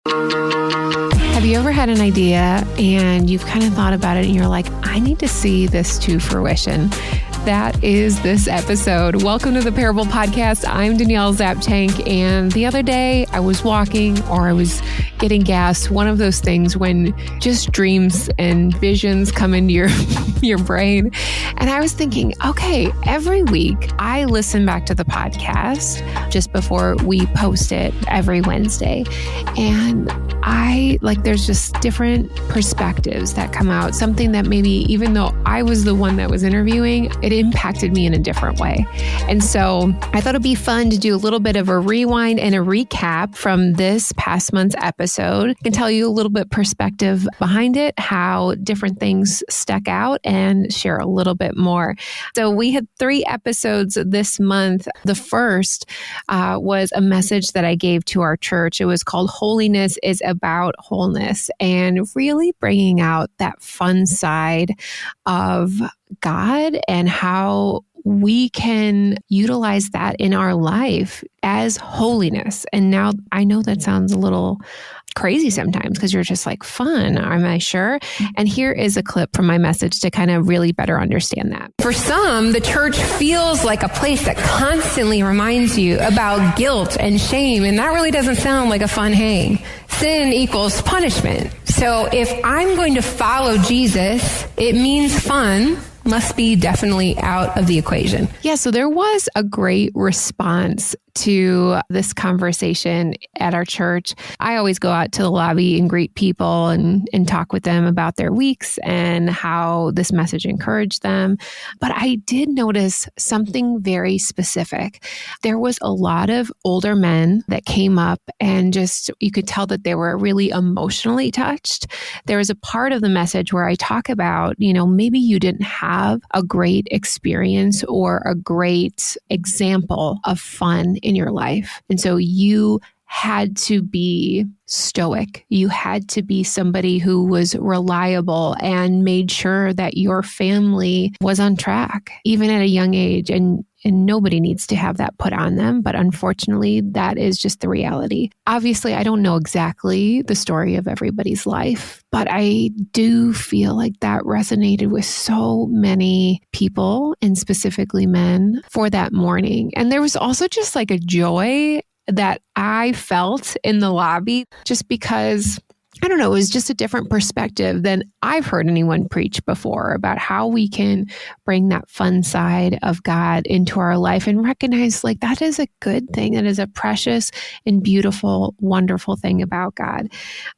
Have you ever had an idea and you've kind of thought about it and you're like, I need to see this to fruition? That is this episode. Welcome to the Parable Podcast. I'm Danielle Zapchenk. And the other day I was walking or I was getting gas, one of those things when just dreams and visions come into your brain. And I was thinking, okay, every week I listen back to the podcast just before we post it every Wednesday. And there's just different perspectives that come out, something that maybe even though I was the one that was interviewing, it impacted me in a different way. And so I thought it'd be fun to do a little bit of a rewind and a recap from this past month's episode. I can tell you a little bit perspective behind it, how different things stuck out, and share a little bit more. So we had 3 episodes this month. The first was a message that I gave to our church. It was called Holiness is About Wholeness, and really bringing out that fun side of God and how we can utilize that in our life as holiness. And now I know that sounds a little crazy sometimes because you're just like, fun, am I sure? And here is a clip from my message to kind of really better understand that. For some, the church feels like a place that constantly reminds you about guilt and shame. And that really doesn't sound like a fun hang. Sin equals punishment. So if I'm going to follow Jesus, it means fun must be definitely out of the equation. Yeah, so there was a great response to this conversation at our church. I always go out to the lobby and greet people and talk with them about their weeks and how this message encouraged them. But I did notice something very specific. There was a lot of older men that came up and just, you could tell that they were really emotionally touched. There was a part of the message where I talk about, maybe you didn't have a great experience or a great example of fun in your life. And so you had to be stoic. You had to be somebody who was reliable and made sure that your family was on track, even at a young age. And nobody needs to have that put on them. But unfortunately, that is just the reality. Obviously, I don't know exactly the story of everybody's life, but I do feel like that resonated with so many people, and specifically men, for that morning. And there was also just like a joy that I felt in the lobby just because, I don't know, it was just a different perspective than I've heard anyone preach before about how we can bring that fun side of God into our life and recognize like that is a good thing. That is a precious and beautiful, wonderful thing about God.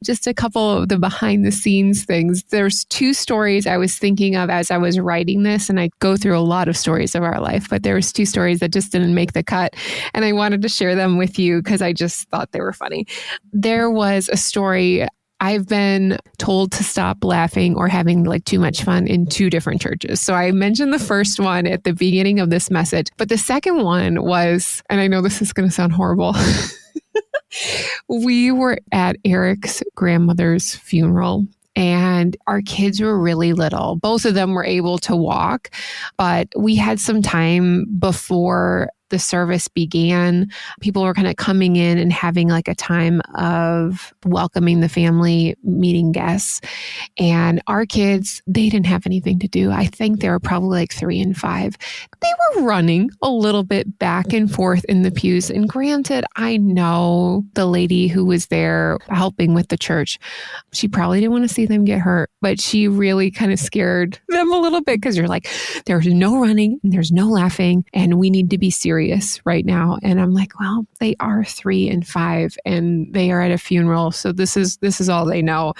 Just a couple of the behind the scenes things. There's 2 stories I was thinking of as I was writing this, and I go through a lot of stories of our life, but there was 2 stories that just didn't make the cut. And I wanted to share them with you because I just thought they were funny. There was a story. I've been told to stop laughing or having like too much fun in 2 different churches. So I mentioned the first one at the beginning of this message, but the second one was, and I know this is going to sound horrible. We were at Eric's grandmother's funeral. And our kids were really little. Both of them were able to walk, but we had some time before the service began. People were kind of coming in and having like a time of welcoming the family, meeting guests. And our kids, they didn't have anything to do. I think they were probably like 3 and 5. They were running a little bit back and forth in the pews. And granted, I know the lady who was there helping with the church, she probably didn't want to see them get hurt, but she really kind of scared them a little bit because you're like, there's no running and there's no laughing and we need to be serious right now. And I'm like, well, they are 3 and 5 and they are at a funeral. So this is all they know.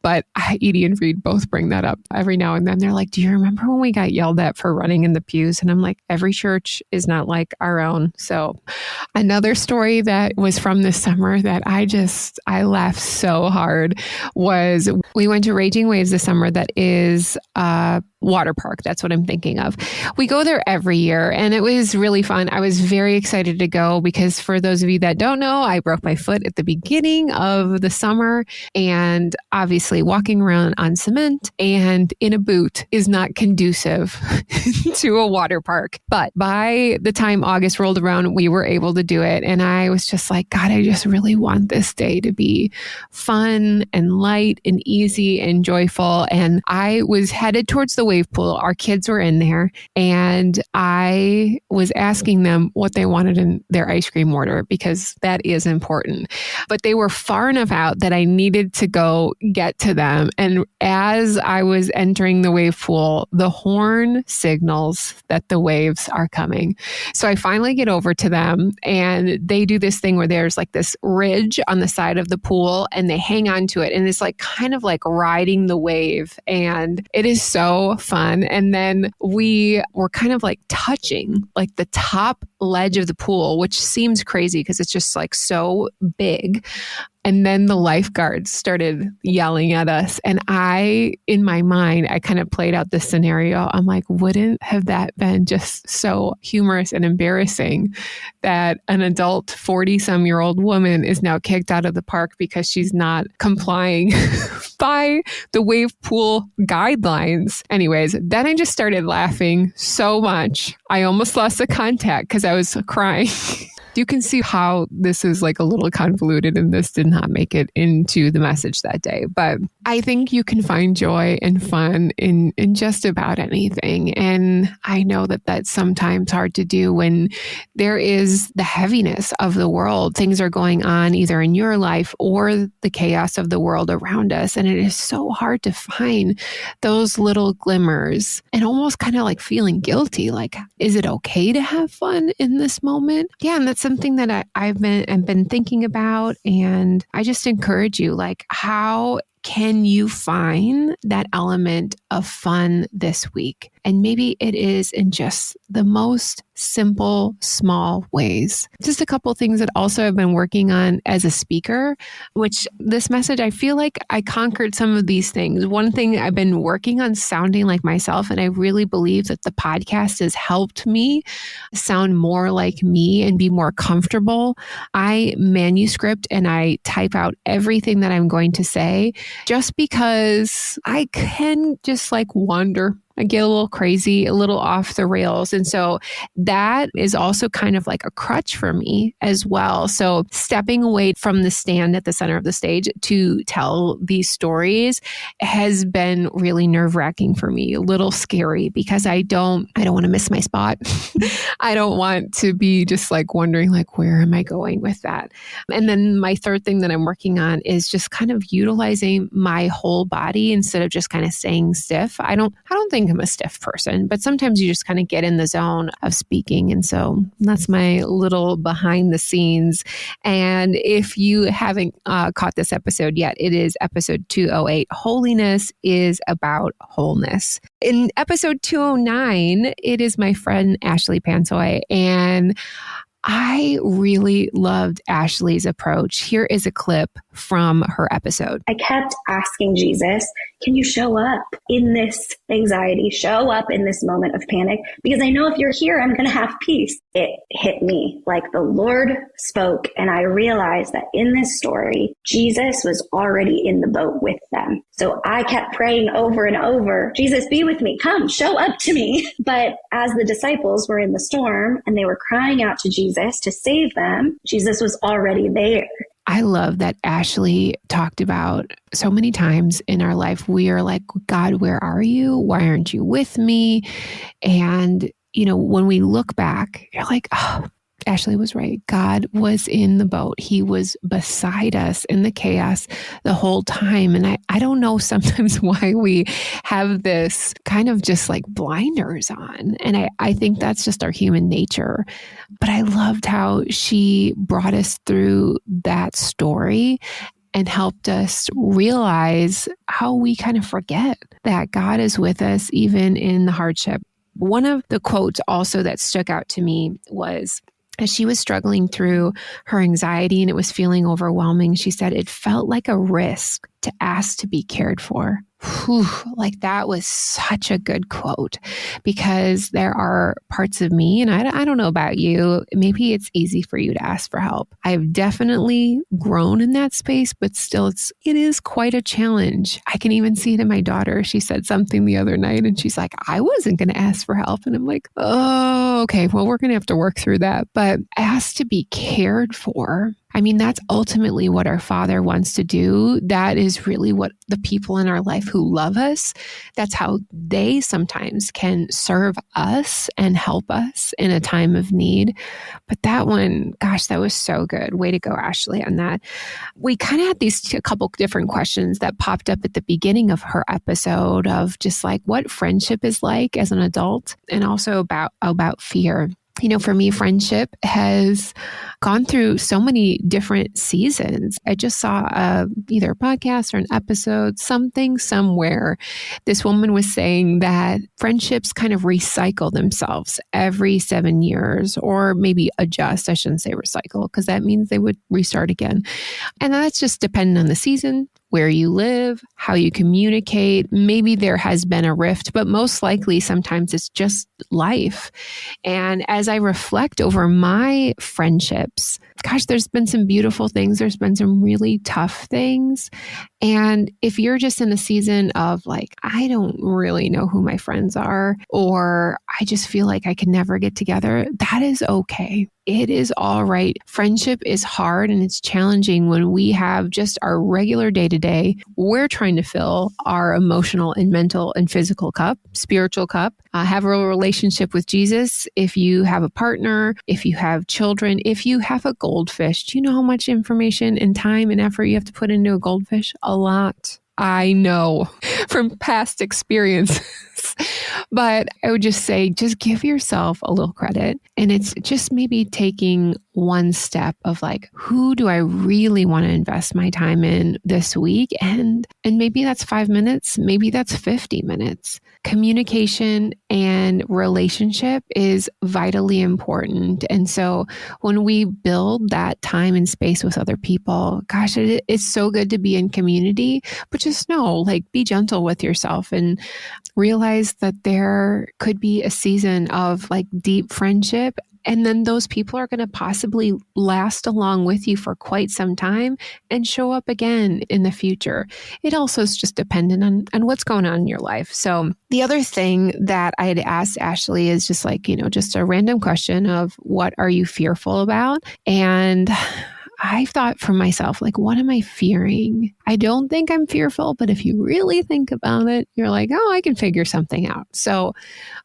But Edie and Reed both bring that up every now and then. They're like, do you remember when we got yelled at for running in the pews? And I'm like, every church is not like our own. So another story that was from this summer that I laughed so hard was we went to Raging Waves this summer. That is water park. That's what I'm thinking of. We go there every year and it was really fun. I was very excited to go because for those of you that don't know, I broke my foot at the beginning of the summer, and obviously walking around on cement and in a boot is not conducive to a water park. But by the time August rolled around, we were able to do it. And I was just like, God, I just really want this day to be fun and light and easy and joyful. And I was headed towards the wave pool. Our kids were in there and I was asking them what they wanted in their ice cream order because that is important. But they were far enough out that I needed to go get to them. And as I was entering the wave pool, the horn signals that the waves are coming. So I finally get over to them and they do this thing where there's like this ridge on the side of the pool and they hang on to it. And it's like kind of like riding the wave. And it is so fun. And then we were kind of like touching like the top ledge of the pool, which seems crazy because it's just like so big. And then the lifeguards started yelling at us. And in my mind, I kind of played out this scenario. I'm like, wouldn't have that been just so humorous and embarrassing that an adult 40-some-year-old woman is now kicked out of the park because she's not complying by the wave pool guidelines? Anyways, then I just started laughing so much. I almost lost the contact because I was crying. You can see how this is like a little convoluted and this did not make it into the message that day. But I think you can find joy and fun in just about anything. And I know that that's sometimes hard to do when there is the heaviness of the world. Things are going on either in your life or the chaos of the world around us. And it is so hard to find those little glimmers and almost kind of like feeling guilty. Like, is it okay to have fun in this moment? Yeah. And that's something that I've been thinking about. And I just encourage you, like, how can you find that element of fun this week? And maybe it is in just the most simple, small ways. Just a couple of things that also I've been working on as a speaker, which this message, I feel like I conquered some of these things. One thing I've been working on sounding like myself, and I really believe that the podcast has helped me sound more like me and be more comfortable. I manuscript and I type out everything that I'm going to say just because I can just like wander. I get a little crazy, a little off the rails. And so that is also kind of like a crutch for me as well. So stepping away from the stand at the center of the stage to tell these stories has been really nerve-wracking for me, a little scary because I don't want to miss my spot. I don't want to be just like wondering like, where am I going with that? And then my third thing that I'm working on is just kind of utilizing my whole body instead of just kind of staying stiff. I don't think I'm a stiff person, but sometimes you just kind of get in the zone of speaking. And so that's my little behind the scenes. And if you haven't caught this episode yet, it is episode 208. Holiness is about wholeness. In episode 209, it is my friend Ashley Pansoy, and I really loved Ashley's approach. Here is a clip from her episode. I kept asking Jesus, can you show up in this anxiety, show up in this moment of panic? Because I know if you're here, I'm going to have peace. It hit me like the Lord spoke. And I realized that in this story, Jesus was already in the boat with them. So I kept praying over and over, Jesus, be with me. Come, show up to me. But as the disciples were in the storm and they were crying out to Jesus to save them, Jesus was already there. I love that Ashley talked about so many times in our life, we are like, God, where are you? Why aren't you with me? And, when we look back, you're like, oh, Ashley was right. God was in the boat. He was beside us in the chaos the whole time. And I don't know sometimes why we have this kind of just like blinders on. And I think that's just our human nature. But I loved how she brought us through that story and helped us realize how we kind of forget that God is with us even in the hardship. One of the quotes also that stuck out to me was, as she was struggling through her anxiety and it was feeling overwhelming, she said, it felt like a risk to ask to be cared for. Whew, like that was such a good quote, because there are parts of me, and I don't know about you, maybe it's easy for you to ask for help. I've definitely grown in that space, but still it is quite a challenge. I can even see it in my daughter. She said something the other night and she's like, I wasn't going to ask for help. And I'm like, oh, okay, well, we're going to have to work through that. But ask to be cared for. I mean, that's ultimately what our Father wants to do. That is really what the people in our life who love us, that's how they sometimes can serve us and help us in a time of need. But that one, gosh, that was so good. Way to go, Ashley, on that. We kind of had a couple different questions that popped up at the beginning of her episode of just like what friendship is like as an adult, and also about fear. You know, for me, friendship has gone through so many different seasons. I just saw either a podcast or an episode, something somewhere. This woman was saying that friendships kind of recycle themselves every 7 years, or maybe adjust. I shouldn't say recycle, because that means they would restart again. And that's just dependent on the season, where you live, how you communicate. Maybe there has been a rift, but most likely sometimes it's just life. And as I reflect over my friendships, gosh, there's been some beautiful things. There's been some really tough things. And if you're just in a season of like, I don't really know who my friends are, or I just feel like I can never get together, that is okay. It is all right. Friendship is hard and it's challenging when we have just our regular day-to-day. We're trying to fill our emotional and mental and physical cup, spiritual cup, have a relationship with Jesus. If you have a partner, if you have children, if you have a goldfish, do you know how much information and time and effort you have to put into a goldfish? A lot. I know from past experiences. But I would just say, just give yourself a little credit. And it's just maybe taking one step of like, who do I really want to invest my time in this week? And maybe that's 5 minutes, maybe that's 50 minutes. Communication and relationship is vitally important. And so when we build that time and space with other people, gosh, it's so good to be in community, but just know, like, be gentle with yourself and realize that there could be a season of like deep friendship. And then those people are going to possibly last along with you for quite some time and show up again in the future. It also is just dependent on what's going on in your life. So the other thing that I had asked Ashley is just like, just a random question of what are you fearful about? And I thought for myself, like, what am I fearing? I don't think I'm fearful, but if you really think about it, you're like, oh, I can figure something out. So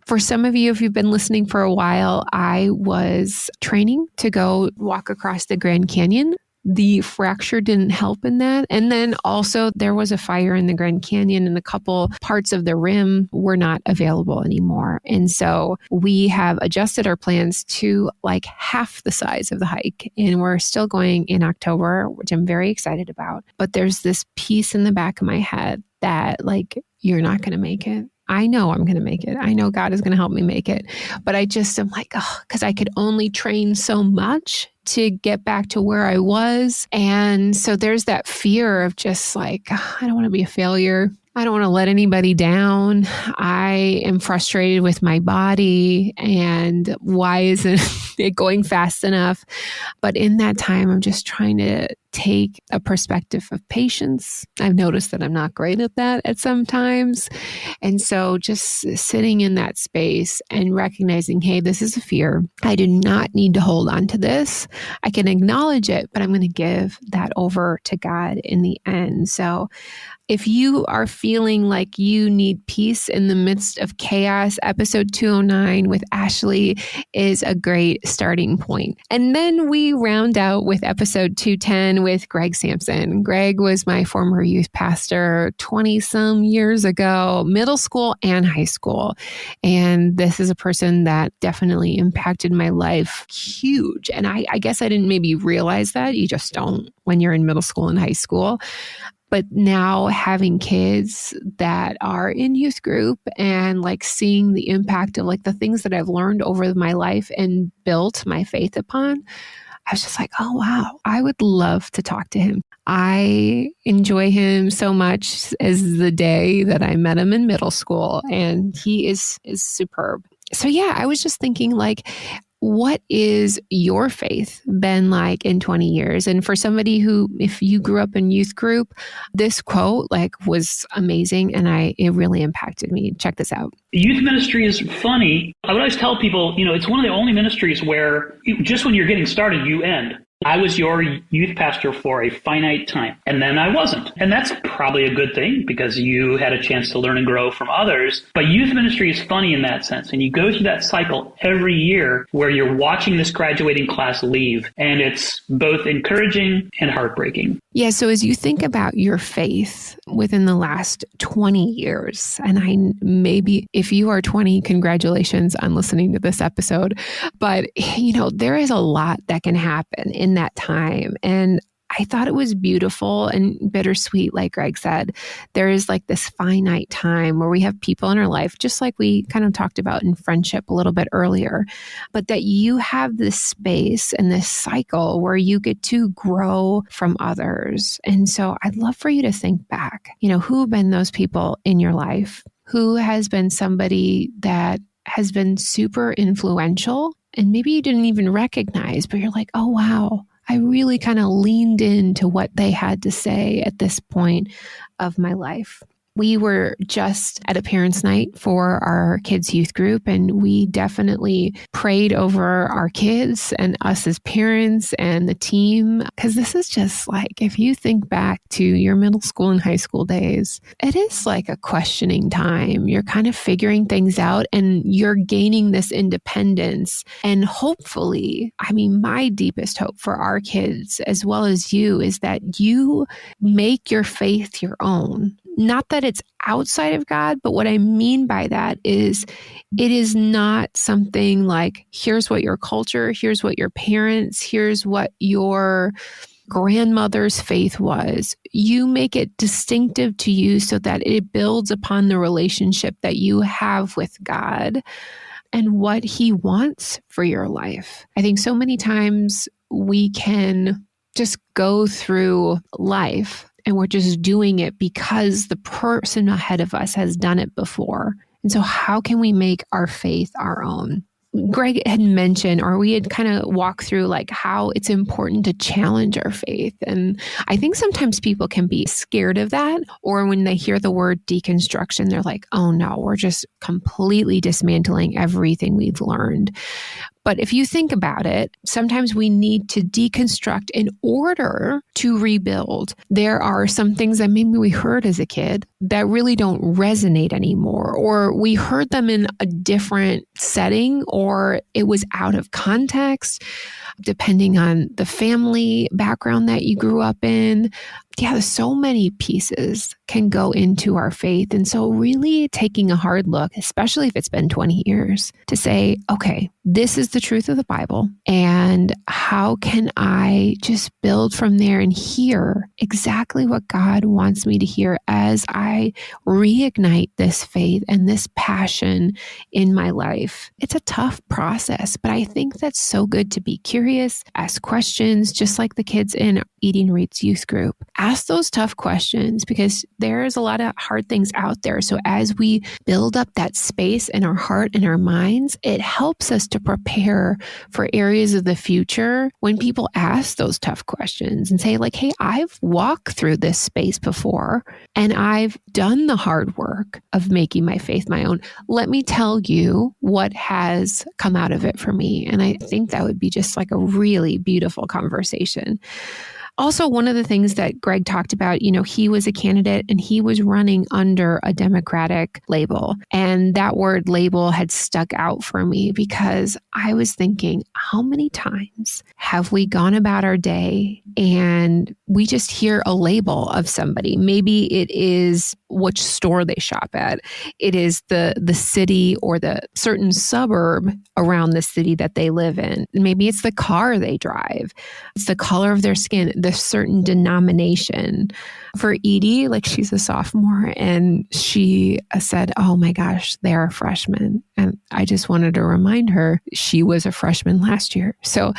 for some of you, if you've been listening for a while, I was training to go walk across the Grand Canyon. The fracture didn't help in that. And then also there was a fire in the Grand Canyon and a couple parts of the rim were not available anymore. And so we have adjusted our plans to like half the size of the hike. And we're still going in October, which I'm very excited about. But there's this piece in the back of my head that like, you're not going to make it. I know I'm going to make it. I know God is going to help me make it. But I just am like, because I could only train so much to get back to where I was. And so there's that fear of just like, I don't want to be a failure. I don't want to let anybody down. I am frustrated with my body and why isn't it going fast enough? But in that time, I'm just trying to take a perspective of patience. I've noticed that I'm not great at that at some times. And so just sitting in that space and recognizing, hey, this is a fear. I do not need to hold on to this. I can acknowledge it, but I'm going to give that over to God in the end. So if you are feeling like you need peace in the midst of chaos, episode 209 with Ashley is a great starting point. And then we round out with episode 210 with Greg Sampson. Greg was my former youth pastor 20 some years ago, middle school and high school. And this is a person that definitely impacted my life huge. And I guess I didn't maybe realize that. You just don't when you're in middle school and high school. But now having kids that are in youth group and like seeing the impact of like the things that I've learned over my life and built my faith upon, I was just like, oh, wow, I would love to talk to him. I enjoy him so much as the day that I met him in middle school, and he is superb. So yeah, I was just thinking like, what is your faith been like in 20 years? And for somebody who, if you grew up in youth group, this quote like was amazing and it really impacted me. Check this out. Youth ministry is funny. I would always tell people, it's one of the only ministries where just when you're getting started, you end. I was your youth pastor for a finite time, and then I wasn't. And that's probably a good thing because you had a chance to learn and grow from others. But youth ministry is funny in that sense. And you go through that cycle every year where you're watching this graduating class leave. And it's both encouraging and heartbreaking. Yeah. So as you think about your faith within the last 20 years, and maybe if you are 20, congratulations on listening to this episode. But, there is a lot that can happen in that time. And I thought it was beautiful and bittersweet, like Greg said. There is like this finite time where we have people in our life, just like we kind of talked about in friendship a little bit earlier, but that you have this space and this cycle where you get to grow from others. And so I'd love for you to think back, who have been those people in your life? Who has been somebody that has been super influential and maybe you didn't even recognize, but you're like, oh, wow. I really kind of leaned into what they had to say at this point of my life. We were just at a parents' night for our kids' youth group, and we definitely prayed over our kids and us as parents and the team. Because this is just like, if you think back to your middle school and high school days, it is like a questioning time. You're kind of figuring things out and you're gaining this independence. And hopefully, my deepest hope for our kids, as well as you, is that you make your faith your own. Not that it's outside of God, but what I mean by that is it is not something like, here's what your culture, here's what your parents, here's what your grandmother's faith was. You make it distinctive to you so that it builds upon the relationship that you have with God and what He wants for your life. I think so many times we can just go through life and we're just doing it because the person ahead of us has done it before. And so how can we make our faith our own? Greg had mentioned, or we had kind of walked through like how it's important to challenge our faith. And I think sometimes people can be scared of that. Or when they hear the word deconstruction, they're like, oh no, we're just completely dismantling everything we've learned. But if you think about it, sometimes we need to deconstruct in order to rebuild. There are some things that maybe we heard as a kid that really don't resonate anymore, or we heard them in a different setting, or it was out of context, depending on the family background that you grew up in. Yeah, so many pieces can go into our faith. And so really taking a hard look, especially if it's been 20 years, to say, okay, this is the truth of the Bible. And how can I just build from there and hear exactly what God wants me to hear as I reignite this faith and this passion in my life? It's a tough process, but I think that's so good to be curious, ask questions, just like the kids in Eating Reads youth group. Ask those tough questions because there's a lot of hard things out there. So as we build up that space in our heart and our minds, it helps us to prepare for areas of the future when people ask those tough questions and say like, hey, I've walked through this space before and I've done the hard work of making my faith my own. Let me tell you what has come out of it for me. And I think that would be just like a really beautiful conversation. Also, one of the things that Greg talked about, he was a candidate and he was running under a Democratic label. And that word label had stuck out for me because I was thinking, how many times have we gone about our day and we just hear a label of somebody? Maybe it is which store they shop at. It is the city or the certain suburb around the city that they live in. Maybe it's the car they drive. It's the color of their skin, the certain denomination. For Edie, like she's a sophomore and she said, oh my gosh, they're a freshman. And I just wanted to remind her she was a freshman last year. So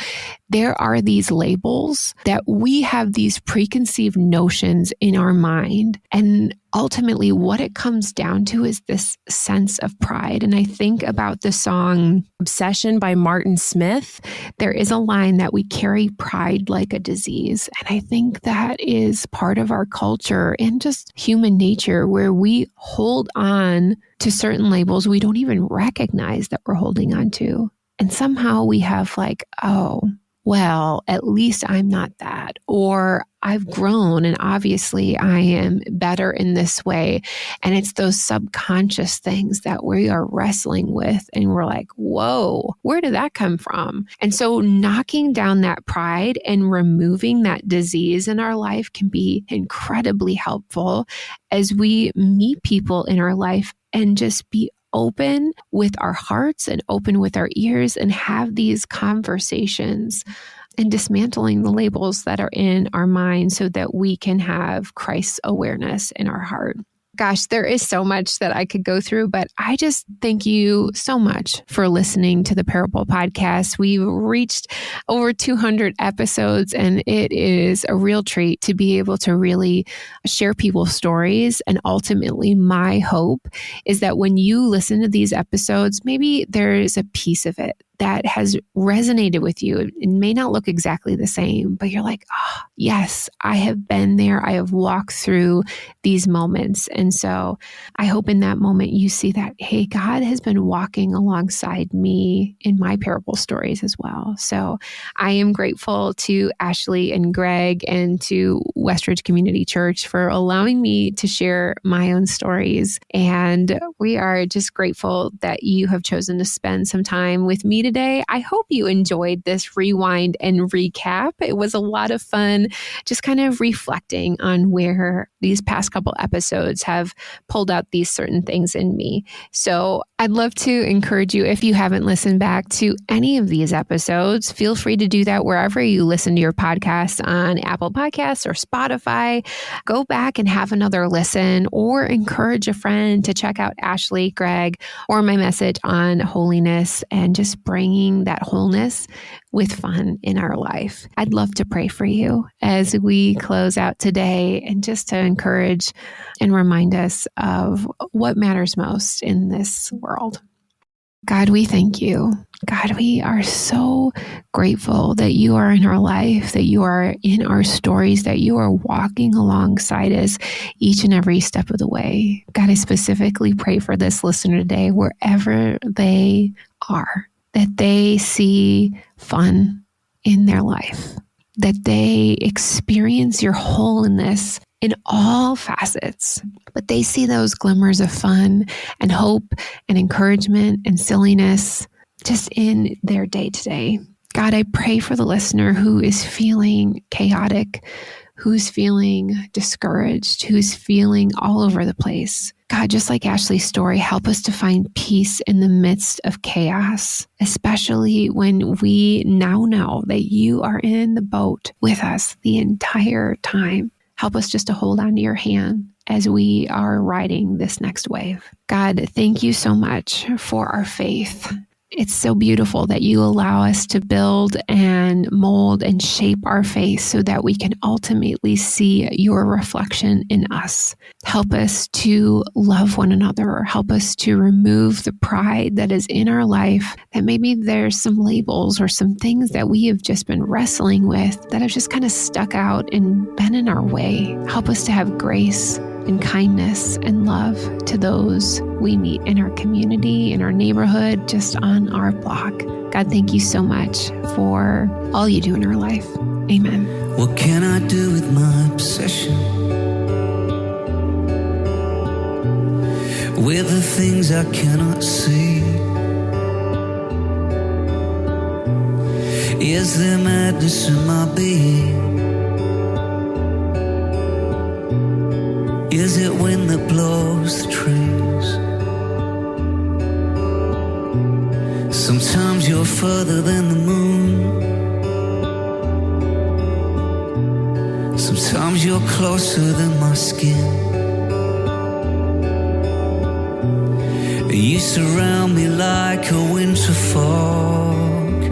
there are these labels that we have these preconceived notions in our mind. And ultimately, what it comes down to is this sense of pride. And I think about the song Obsession by Martin Smith. There is a line that we carry pride like a disease. And I think that is part of our culture and just human nature, where we hold on to certain labels we don't even recognize that we're holding on to. And somehow we have like, oh, well, at least I'm not that, or I've grown and obviously I am better in this way. And it's those subconscious things that we are wrestling with. And we're like, whoa, where did that come from? And so knocking down that pride and removing that disease in our life can be incredibly helpful as we meet people in our life and just be open with our hearts and open with our ears and have these conversations and dismantling the labels that are in our mind so that we can have Christ's awareness in our heart. Gosh, there is so much that I could go through, but I just thank you so much for listening to the Parable Podcast. We've reached over 200 episodes, and it is a real treat to be able to really share people's stories. And ultimately, my hope is that when you listen to these episodes, maybe there's a piece of it that has resonated with you. It may not look exactly the same, but you're like, oh, yes, I have been there. I have walked through these moments. And so I hope in that moment you see that, hey, God has been walking alongside me in my parable stories as well. So I am grateful to Ashley and Greg and to Westridge Community Church for allowing me to share my own stories. And we are just grateful that you have chosen to spend some time with me today. I hope you enjoyed this rewind and recap. It was a lot of fun, just kind of reflecting on where these past couple episodes have pulled out these certain things in me. So I'd love to encourage you, if you haven't listened back to any of these episodes, feel free to do that wherever you listen to your podcasts, on Apple Podcasts or Spotify. Go back and have another listen, or encourage a friend to check out Ashley, Greg, or my message on holiness and just bringing that wholeness with fun in our life. I'd love to pray for you as we close out today, and just to encourage and remind us of what matters most in this world. God, we thank you. God, we are so grateful that you are in our life, that you are in our stories, that you are walking alongside us each and every step of the way. God, I specifically pray for this listener today, wherever they are, that they see fun in their life, that they experience your wholeness in all facets, but they see those glimmers of fun and hope and encouragement and silliness just in their day-to-day. God, I pray for the listener who is feeling chaotic, who's feeling discouraged, who's feeling all over the place. God, just like Ashley's story, help us to find peace in the midst of chaos, especially when we now know that you are in the boat with us the entire time. Help us just to hold on to your hand as we are riding this next wave. God, thank you so much for our faith. It's so beautiful that you allow us to build and mold and shape our faith so that we can ultimately see your reflection in us. Help us to love one another. Help us to remove the pride that is in our life, that maybe there's some labels or some things that we have just been wrestling with that have just kind of stuck out and been in our way. Help us to have grace and kindness and love to those we meet in our community, in our neighborhood, just on our block. God, thank you so much for all you do in our life. Amen. What can I do with my obsession? With the things I cannot see? Is there madness in my being? Is it wind that blows the trees? Sometimes you're further than the moon. Sometimes you're closer than my skin. You surround me like a winter fog.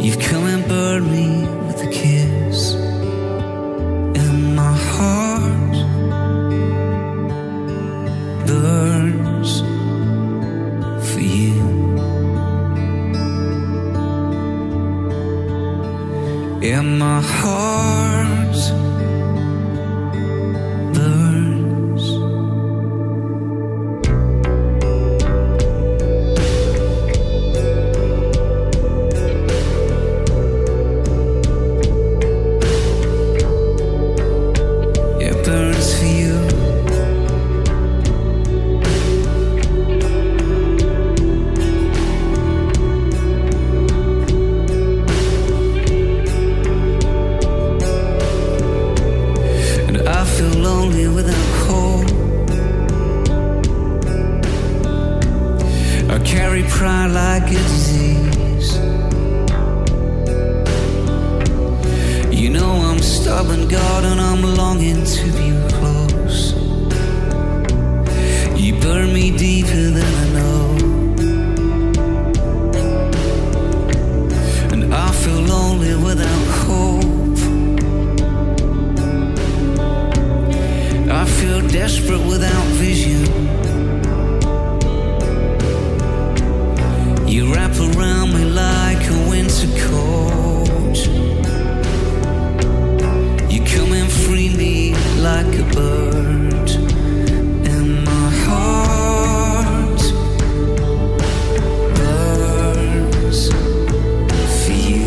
You've come and burned me with a kiss, and my heart burns for you. And my heart burns. It burns for you. I feel lonely without hope. I carry pride like a disease. You know I'm stubborn, God, and I'm longing to be close. You burn me deeper than I know, and I feel lonely without hope. I feel desperate without vision. You wrap around me like a winter coat. You come and free me like a bird. And my heart burns for you.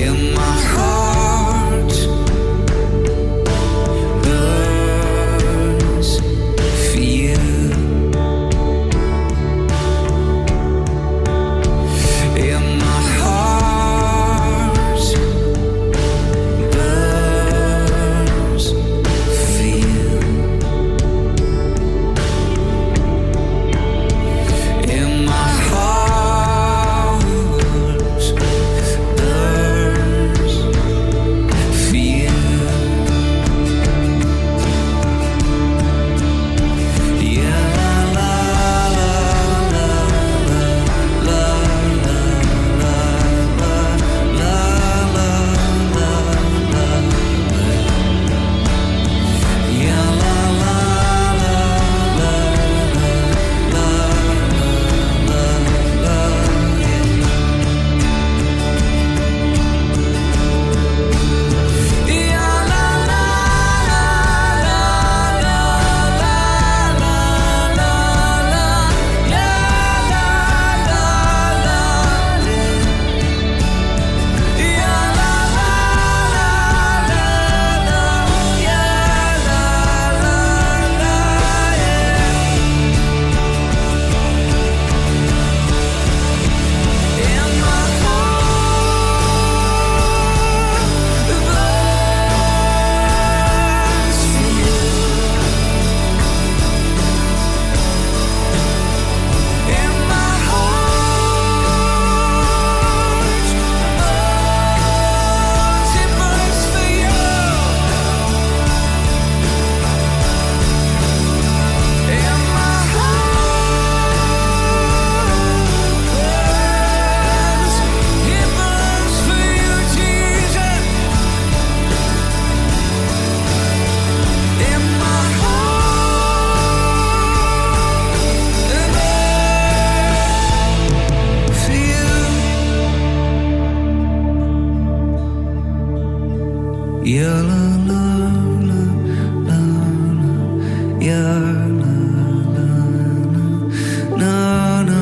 And my heart burns for you. And my heart burns for you. And my heart burns for you. Yeah, la la la la la la la la la. Yeah, la la la la la la. Yeah, la la la la la la la la. Yeah, la la la. Yeah, la la la la. Yeah, la la la. And my heart burns for you. And my heart burns, it burns for you. And my heart burns, it burns for you, Jesus. And my heart burns for you. Yeah, la la la la la. Yeah, la la la la la la la la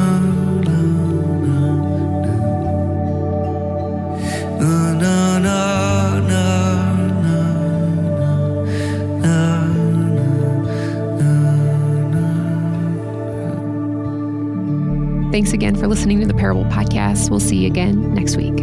Thanks again for listening to the Parable Podcast. We'll see you again next week.